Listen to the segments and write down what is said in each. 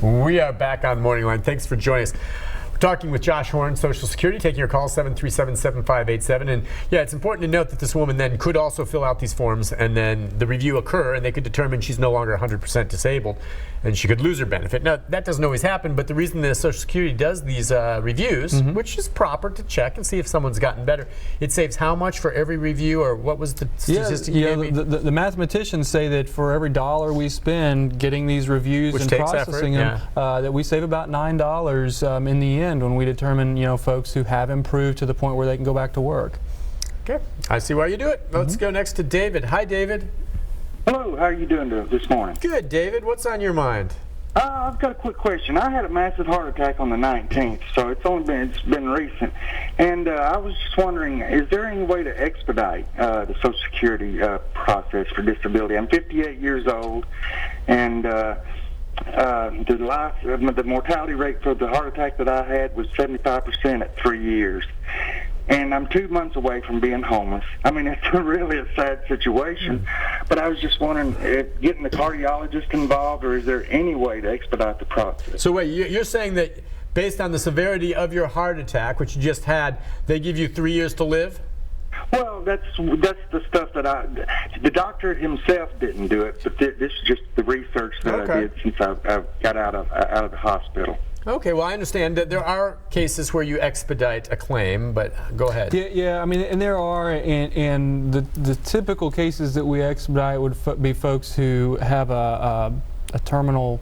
We are back on Morning Line. Thanks for joining us. We're talking with Josh Horn, Social Security, taking your call, 737-7587. And yeah, it's important to note that this woman then could also fill out these forms and then the review occur and they could determine she's no longer 100% disabled and she could lose her benefit. Now, that doesn't always happen, but the reason that Social Security does these reviews, which is proper to check and see if someone's gotten better, it saves how much for every review, or what was the statistic you gave me? The mathematicians say that for every dollar we spend getting these reviews Which and takes processing effort, them, that we save about $9 in the end when we determine, folks who have improved to the point where they can go back to work. Okay, I see why you do it. Let's go next to David. Hi, David. Hello, how are you doing this morning? Good, David. What's on your mind? I've got a quick question. I had a massive heart attack on the 19th, so it's been recent. And I was just wondering, is there any way to expedite the Social Security process for disability? I'm 58 years old, and the mortality rate for the heart attack that I had was 75% at 3 years. And I'm 2 months away from being homeless. I mean, it's really a sad situation. But I was just wondering if getting the cardiologist involved, or is there any way to expedite the process? So wait, you're saying that based on the severity of your heart attack, which you just had, they give you 3 years to live? Well, that's the stuff that the doctor himself didn't do it, but this is just the research that I did since I got out of the hospital. Okay, well, I understand that there are cases where you expedite a claim, but go ahead. Yeah, I mean, and there are, and the typical cases that we expedite would be folks who have a terminal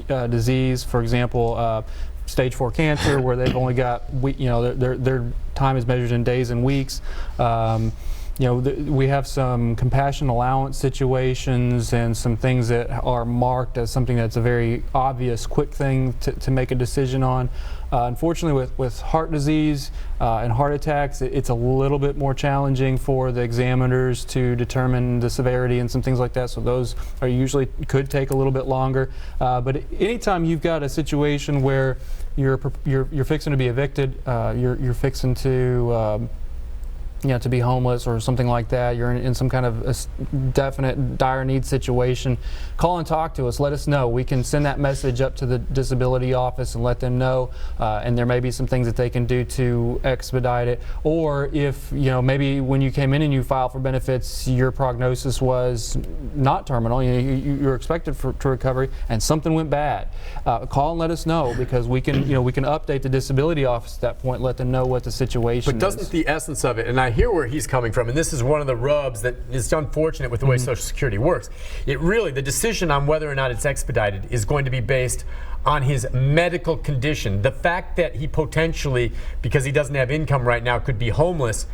disease, for example, stage 4 cancer, where they've only got, their time is measured in days and weeks. We have some compassion allowance situations and some things that are marked as something that's a very obvious, quick thing to make a decision on. Unfortunately, with heart disease and heart attacks, it's a little bit more challenging for the examiners to determine the severity and some things like that. So those are usually could take a little bit longer. But anytime you've got a situation where you're fixing to be evicted, you're fixing to to be homeless or something like that, you're in some kind of a definite dire need situation, call and talk to us. Let us know. We can send that message up to the disability office and let them know, and there may be some things that they can do to expedite it. Or if, maybe when you came in and you filed for benefits, your prognosis was not terminal, you're expected to recovery, and something went bad. Call and let us know, because we can update the disability office at that point, let them know what the situation is. But doesn't the essence of it, and I hear where he's coming from, and this is one of the rubs that is unfortunate with the way Social Security works. It really, the decision on whether or not it's expedited is going to be based on his medical condition. The fact that he potentially, because he doesn't have income right now, could be homeless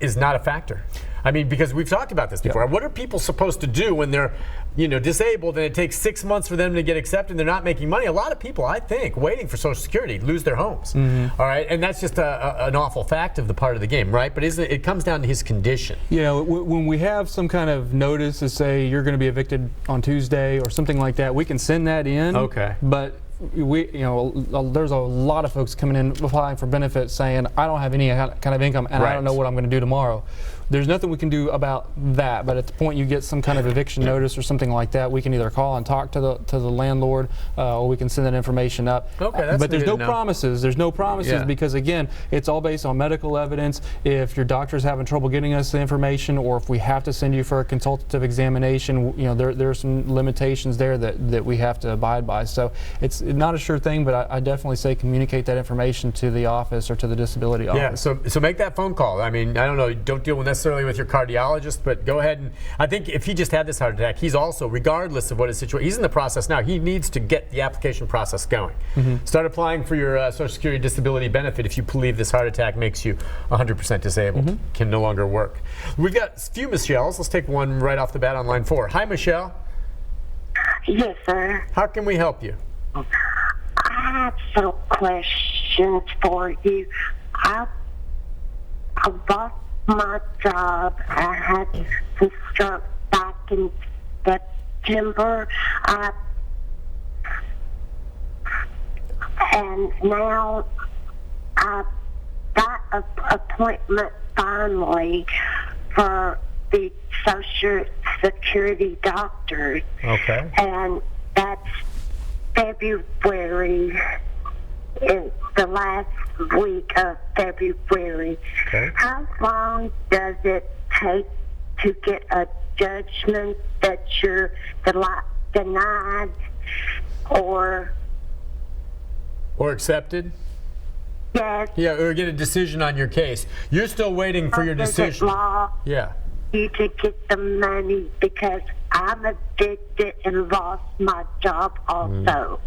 is not a factor. I mean, because we've talked about this before. What are people supposed to do when they're, disabled and it takes 6 months for them to get accepted and they're not making money? A lot of people, I think, waiting for Social Security lose their homes. All right, and that's just an awful fact of the part of the game, right? But it comes down to his condition. When we have some kind of notice to say you're going to be evicted on Tuesday or something like that, we can send that in. Okay. But there's a lot of folks coming in applying for benefits saying, I don't have any kind of income and I don't know what I'm going to do tomorrow. There's nothing we can do about that, but at the point you get some kind of eviction notice or something like that, we can either call and talk to the landlord, or we can send that information up. Okay, that's but there's no know. promises. There's no promises because, again, it's all based on medical evidence. If your doctor's having trouble getting us the information, or if we have to send you for a consultative examination, there are some limitations there that we have to abide by. So it's not a sure thing, but I definitely say communicate that information to the office or to the disability office. Yeah, so make that phone call. I mean, I don't know, don't deal necessarily with your cardiologist, but go ahead, and I think if he just had this heart attack, he's also, regardless of what his situation, he's in the process now. He needs to get the application process going. Start applying for your Social Security disability benefit if you believe this heart attack makes you 100% disabled, can no longer work. We've got a few Michelles. Let's take one right off the bat on line 4. Hi, Michelle. Yes, sir. How can we help you? I have some questions for you. I lost my job. I had to start back in September. And now I got an appointment finally for the Social Security doctors. Okay. And that's February, in the last week of February. Okay. How long does it take to get a judgment that you're denied or accepted? yes? Yeah, or get a decision on your case. You're still waiting for your Does it decision. law Yeah. you to get the money because I'm addicted and lost my job also.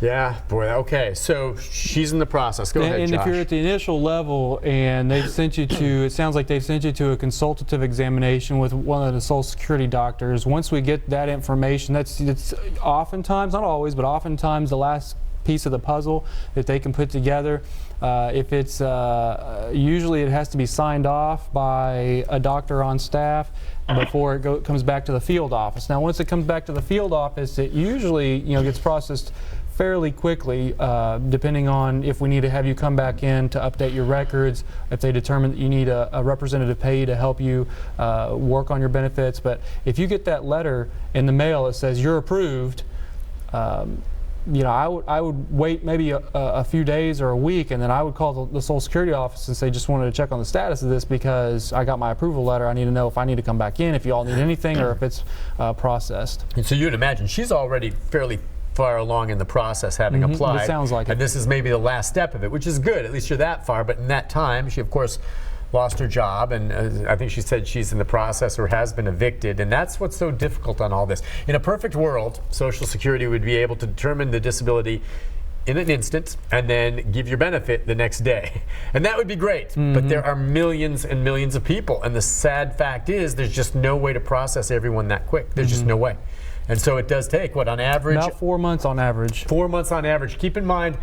Yeah, boy. Okay, so she's in the process. Go ahead, And Josh. if you're at the initial level and they've sent you to, it sounds like they've sent you to a consultative examination with one of the Social Security doctors. Once we get that information, it's oftentimes, not always, but oftentimes the last piece of the puzzle that they can put together. If it's usually it has to be signed off by a doctor on staff before it comes back to the field office. Now, once it comes back to the field office, it usually gets processed fairly quickly, depending on if we need to have you come back in to update your records, if they determine that you need a representative payee to help you work on your benefits. But if you get that letter in the mail that says you're approved, I would wait maybe a few days or a week, and then I would call the Social Security office and say, just wanted to check on the status of this because I got my approval letter. I need to know if I need to come back in, if you all need anything, or if it's processed. And so you'd imagine she's already fairly far along in the process, having applied. It sounds like it. And this is maybe the last step of it, which is good. At least you're that far. But in that time, she, of course, lost her job, and I think she said she's in the process or has been evicted, and that's what's so difficult on all this. In a perfect world, Social Security would be able to determine the disability in an instant and then give your benefit the next day. And that would be great, but there are millions and millions of people, and the sad fact is there's just no way to process everyone that quick. There's just no way. And so it does take, what, on average? About 4 months on average. 4 months on average. Keep in mind,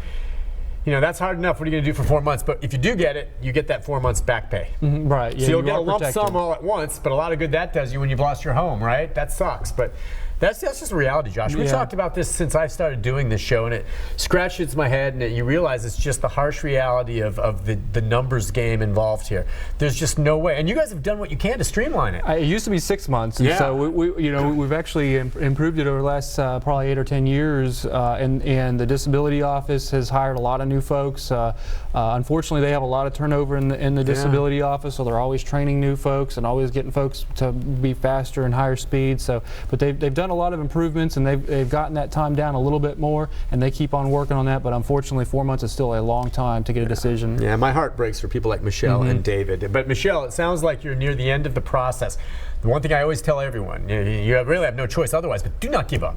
that's hard enough. What are you going to do for 4 months? But if you do get it, you get that 4 months back pay. Right. Yeah, So you'll you get are a lump protected. sum all at once, but a lot of good that does you when you've lost your home, right? That sucks. But that's just a reality, Josh. We Yeah. talked about this since I started doing this show, and it scratches my head, and you realize it's just the harsh reality of the numbers game involved here. There's just no way. And you guys have done what you can to streamline it. It used to be 6 months, and Yeah. so we've actually improved it over the last probably 8 or 10 years. And the disability office has hired a lot of new folks. Unfortunately, they have a lot of turnover in the disability office, so they're always training new folks and always getting folks to be faster and higher speed. So, but they've done a lot of improvements, and they've gotten that time down a little bit more, and they keep on working on that. But unfortunately, 4 months is still a long time to get a decision. Yeah, my heart breaks for people like Michelle and David. But Michelle, it sounds like you're near the end of the process. The one thing I always tell everyone, you really have no choice otherwise, but do not give up.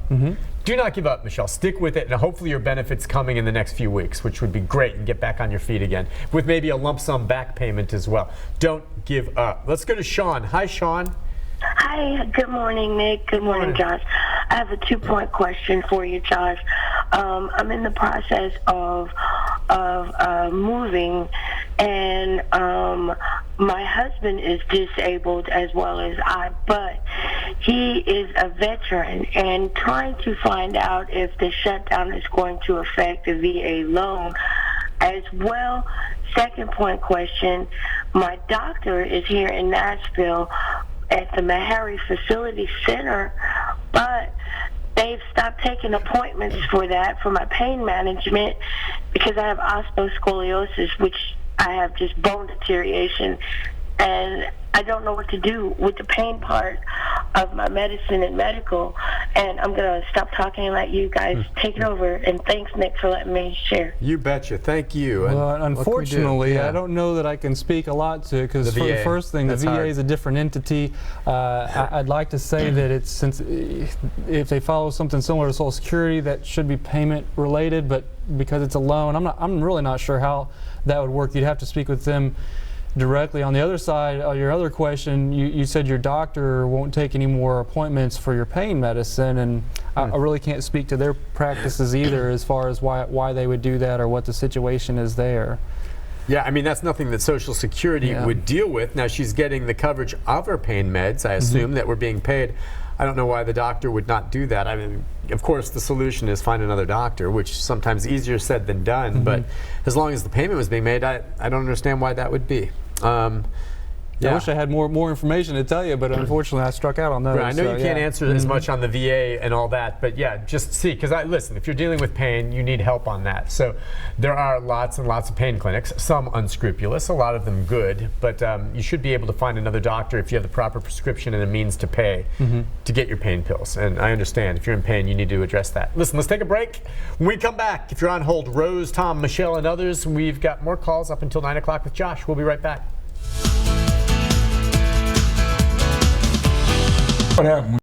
Do not give up, Michelle. Stick with it, and hopefully your benefit's coming in the next few weeks, which would be great, and get back on your feet again, with maybe a lump sum back payment as well. Don't give up. Let's go to Sean. Hi, Sean. Hi, good morning, Nick. Good morning, Josh. I have a 2-point question for you, Josh. I'm in the process of moving, and my husband is disabled as well as I, but he is a veteran, and trying to find out if the shutdown is going to affect the VA loan as well. Second point question, my doctor is here in Nashville at the Meharry Facility Center, but they've stopped taking appointments for that, for my pain management, because I have osteoscoliosis, which I have just bone deterioration, and I don't know what to do with the pain part of my medicine and medical, and I'm going to stop talking and let you guys take it over. And thanks, Nick, for letting me share. You betcha. Thank you. And Well, what can we do? unfortunately, Yeah. I don't know that I can speak a lot to, because The for the VA. first thing, the That's VA hard. is a different entity. I'd like to say that it's, since if they follow something similar to Social Security, that should be payment related, but because it's a loan, I'm really not sure how that would work. You'd have to speak with them directly. On the other side, your other question, you said your doctor won't take any more appointments for your pain medicine, and I really can't speak to their practices either as far as why they would do that or what the situation is there. Yeah, I mean, that's nothing that Social Security would deal with. Now, she's getting the coverage of her pain meds, I assume, that were being paid. I don't know why the doctor would not do that. I mean, of course, the solution is find another doctor, which is sometimes easier said than done. But as long as the payment was being made, I don't understand why that would be. I wish I had more information to tell you, but unfortunately I struck out on those. Right, I know so, you can't answer as much on the VA and all that, but yeah, just see, because listen, if you're dealing with pain, you need help on that. So there are lots and lots of pain clinics, some unscrupulous, a lot of them good, but you should be able to find another doctor if you have the proper prescription and a means to pay to get your pain pills. And I understand, if you're in pain, you need to address that. Listen, let's take a break. When we come back, if you're on hold, Rose, Tom, Michelle, and others, we've got more calls up until 9 o'clock with Josh. We'll be right back. What happened?